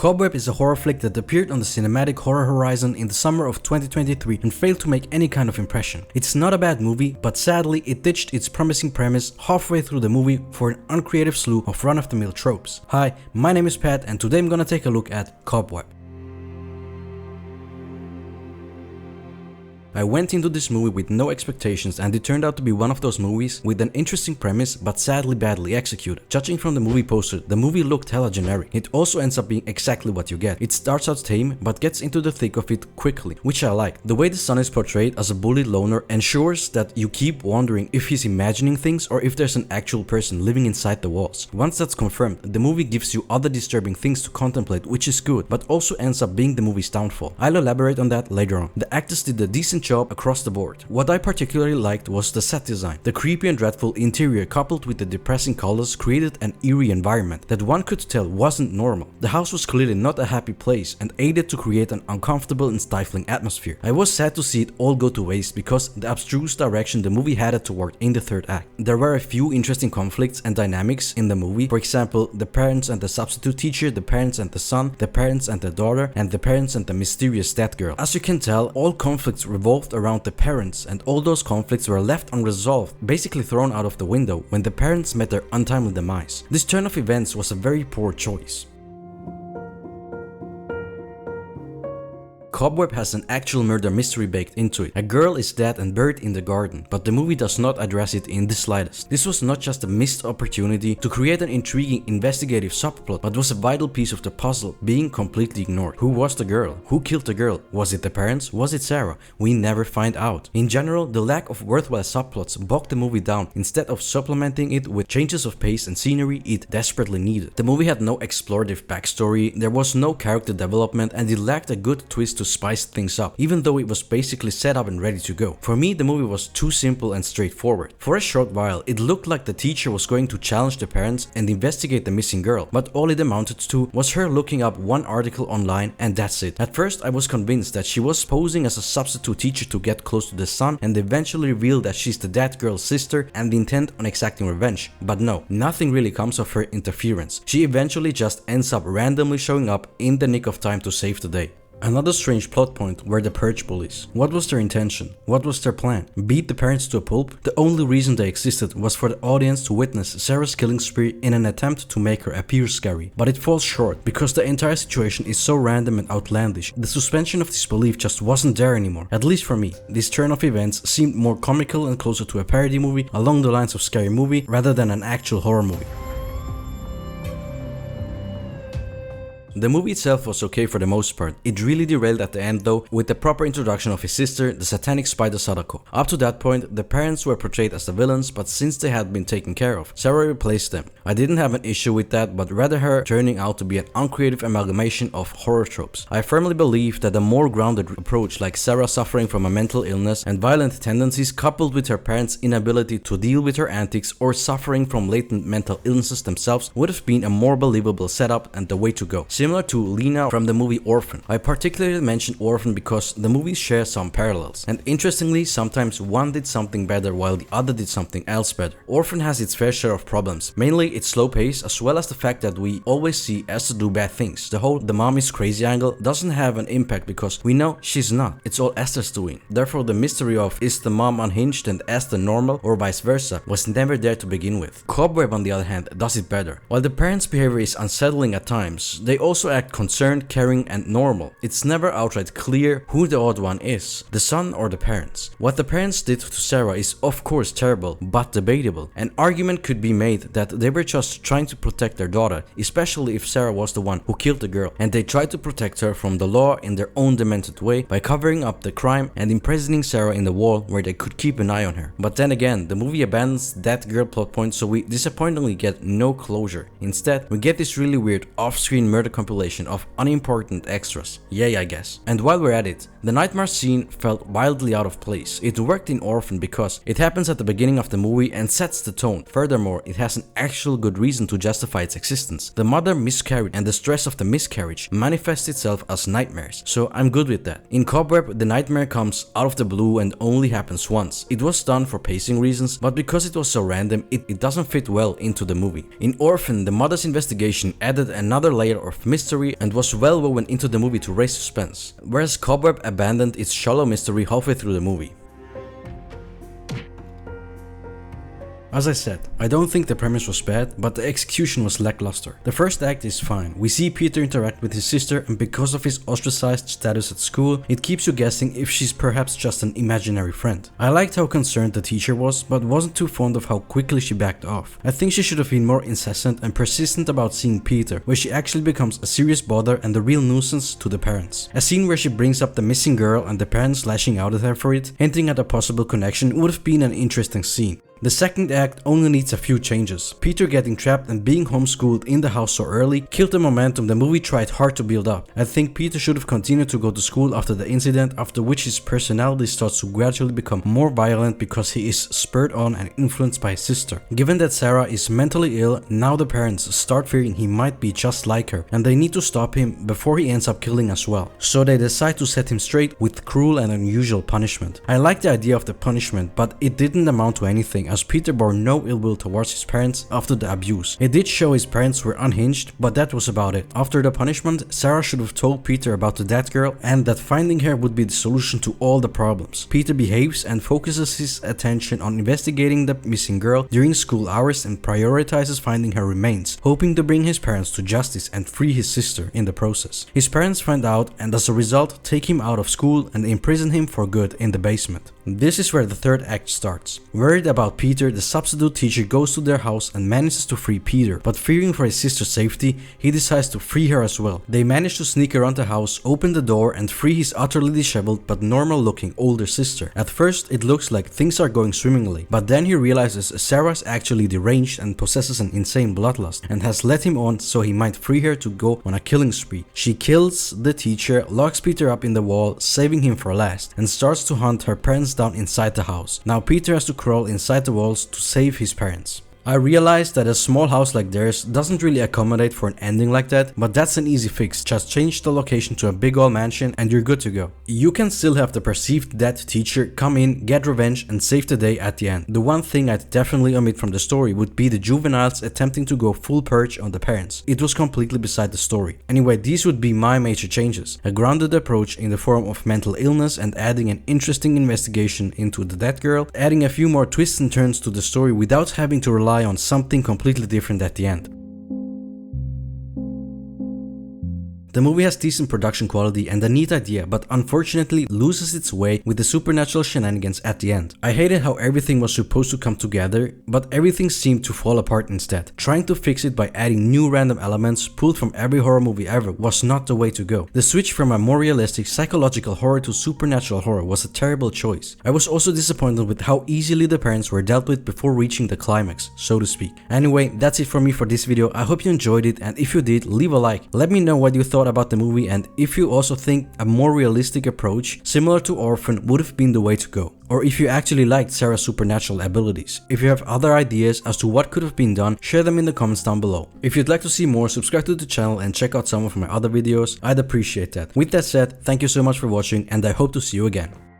Cobweb is a horror flick that appeared on the cinematic horror horizon in the summer of 2023 and failed to make any kind of impression. It's not a bad movie, but sadly it ditched its promising premise halfway through the movie for an uncreative slew of run-of-the-mill tropes. Hi, my name is Pat and today I'm gonna take a look at Cobweb. I went into this movie with no expectations and it turned out to be one of those movies with an interesting premise but sadly badly executed. Judging from the movie poster, the movie looked hella generic. It also ends up being exactly what you get. It starts out tame but gets into the thick of it quickly, which I like. The way the son is portrayed as a bullied loner ensures that you keep wondering if he's imagining things or if there's an actual person living inside the walls. Once that's confirmed, the movie gives you other disturbing things to contemplate, which is good, but also ends up being the movie's downfall. I'll elaborate on that later on. The actors did a decent job across the board. What I particularly liked was the set design. The creepy and dreadful interior coupled with the depressing colors created an eerie environment that one could tell wasn't normal. The house was clearly not a happy place and aided to create an uncomfortable and stifling atmosphere. I was sad to see it all go to waste because the abstruse direction the movie headed toward in the third act. There were a few interesting conflicts and dynamics in the movie. For example, the parents and the substitute teacher, the parents and the son, the parents and the daughter, and the parents and the mysterious dead girl. As you can tell, all conflicts revolved around the parents, and all those conflicts were left unresolved, basically thrown out of the window when the parents met their untimely demise. This turn of events was a very poor choice. Cobweb has an actual murder mystery baked into it. A girl is dead and buried in the garden, but the movie does not address it in the slightest. This was not just a missed opportunity to create an intriguing investigative subplot, but was a vital piece of the puzzle being completely ignored. Who was the girl? Who killed the girl? Was it the parents? Was it Sarah? We never find out. In general, the lack of worthwhile subplots bogged the movie down instead of supplementing it with changes of pace and scenery it desperately needed. The movie had no explorative backstory, there was no character development, and it lacked a good twist to spice things up, even though it was basically set up and ready to go. For me, the movie was too simple and straightforward. For a short while, it looked like the teacher was going to challenge the parents and investigate the missing girl, but all it amounted to was her looking up one article online and that's it. At first, I was convinced that she was posing as a substitute teacher to get close to the son and eventually revealed that she's the dead girl's sister and the intent on exacting revenge. But no, nothing really comes of her interference. She eventually just ends up randomly showing up in the nick of time to save the day. Another strange plot point were the purge bullies. What was their intention? What was their plan? Beat the parents to a pulp? The only reason they existed was for the audience to witness Sarah's killing spree in an attempt to make her appear scary. But it falls short because the entire situation is so random and outlandish. The suspension of disbelief just wasn't there anymore. At least for me, this turn of events seemed more comical and closer to a parody movie along the lines of Scary Movie rather than an actual horror movie. The movie itself was okay for the most part. It really derailed at the end though, with the proper introduction of his sister, the satanic spider Sadako. Up to that point, the parents were portrayed as the villains, but since they had been taken care of, Sarah replaced them. I didn't have an issue with that, but rather her turning out to be an uncreative amalgamation of horror tropes. I firmly believe that a more grounded approach, like Sarah suffering from a mental illness and violent tendencies coupled with her parents' inability to deal with her antics or suffering from latent mental illnesses themselves, would have been a more believable setup and the way to go. Similar to Lena from the movie Orphan. I particularly mention Orphan because the movies share some parallels, and interestingly, sometimes one did something better while the other did something else better. Orphan has its fair share of problems, mainly its slow pace as well as the fact that we always see Esther do bad things. The whole "the mom is crazy" angle doesn't have an impact because we know she's not. It's all Esther's doing. Therefore, the mystery of is the mom unhinged and Esther normal or vice versa was never there to begin with. Cobweb on the other hand does it better. While the parents' behavior is unsettling at times, they also act concerned, caring, and normal. It's never outright clear who the odd one is, the son or the parents. What the parents did to Sarah is of course terrible, but debatable. An argument could be made that they were just trying to protect their daughter, especially if Sarah was the one who killed the girl, and they tried to protect her from the law in their own demented way by covering up the crime and imprisoning Sarah in the wall where they could keep an eye on her. But then again, the movie abandons that girl plot point, so we disappointingly get no closure. Instead, we get this really weird off-screen murder compilation of unimportant extras. Yay, I guess. And while we're at it, the nightmare scene felt wildly out of place. It worked in Orphan because it happens at the beginning of the movie and sets the tone. Furthermore, it has an actual good reason to justify its existence. The mother miscarried and the stress of the miscarriage manifests itself as nightmares, so I'm good with that. In Cobweb, the nightmare comes out of the blue and only happens once. It was done for pacing reasons, but because it was so random, it doesn't fit well into the movie. In Orphan, the mother's investigation added another layer of mystery and was well woven into the movie to raise suspense, whereas Cobweb abandoned its shallow mystery halfway through the movie. As I said, I don't think the premise was bad, but the execution was lackluster. The first act is fine. We see Peter interact with his sister, and because of his ostracized status at school, it keeps you guessing if she's perhaps just an imaginary friend. I liked how concerned the teacher was, but wasn't too fond of how quickly she backed off. I think she should have been more incessant and persistent about seeing Peter, where she actually becomes a serious bother and a real nuisance to the parents. A scene where she brings up the missing girl and the parents lashing out at her for it, hinting at a possible connection, would have been an interesting scene. The second act only needs a few changes. Peter getting trapped and being homeschooled in the house so early killed the momentum the movie tried hard to build up. I think Peter should have continued to go to school after the incident, after which his personality starts to gradually become more violent because he is spurred on and influenced by his sister. Given that Sarah is mentally ill, now the parents start fearing he might be just like her, and they need to stop him before he ends up killing as well. So they decide to set him straight with cruel and unusual punishment. I like the idea of the punishment, but it didn't amount to anything, as Peter bore no ill will towards his parents after the abuse. It did show his parents were unhinged, but that was about it. After the punishment, Sarah should have told Peter about the dead girl and that finding her would be the solution to all the problems. Peter behaves and focuses his attention on investigating the missing girl during school hours and prioritizes finding her remains, hoping to bring his parents to justice and free his sister in the process. His parents find out and as a result take him out of school and imprison him for good in the basement. This is where the third act starts. Worried about Peter, the substitute teacher goes to their house and manages to free Peter, but fearing for his sister's safety, he decides to free her as well. They manage to sneak around the house, open the door and free his utterly disheveled but normal looking older sister. At first it looks like things are going swimmingly, but then he realizes Sarah is actually deranged and possesses an insane bloodlust and has led him on so he might free her to go on a killing spree. She kills the teacher, locks Peter up in the wall, saving him for last, and starts to hunt her parents down inside the house. Now Peter has to crawl inside the walls to save his parents. I realized that a small house like theirs doesn't really accommodate for an ending like that, but that's an easy fix. Just change the location to a big old mansion and you're good to go. You can still have the perceived dead teacher come in, get revenge and save the day at the end. The one thing I'd definitely omit from the story would be the juveniles attempting to go full purge on the parents. It was completely beside the story. Anyway, these would be my major changes. A grounded approach in the form of mental illness and adding an interesting investigation into the dead girl, adding a few more twists and turns to the story without having to rely on something completely different at the end. The movie has decent production quality and a neat idea, but unfortunately loses its way with the supernatural shenanigans at the end. I hated how everything was supposed to come together, but everything seemed to fall apart instead. Trying to fix it by adding new random elements pulled from every horror movie ever was not the way to go. The switch from a more realistic psychological horror to supernatural horror was a terrible choice. I was also disappointed with how easily the parents were dealt with before reaching the climax, so to speak. Anyway, that's it from me for this video. I hope you enjoyed it, and if you did, leave a like. Let me know what you thought about the movie and if you also think a more realistic approach similar to Orphan would have been the way to go, or if you actually liked Sarah's supernatural abilities. If you have other ideas as to what could have been done, share them in the comments down below. If you'd like to see more, subscribe to the channel and check out some of my other videos. I'd appreciate that. With that said, thank you so much for watching and I hope to see you again.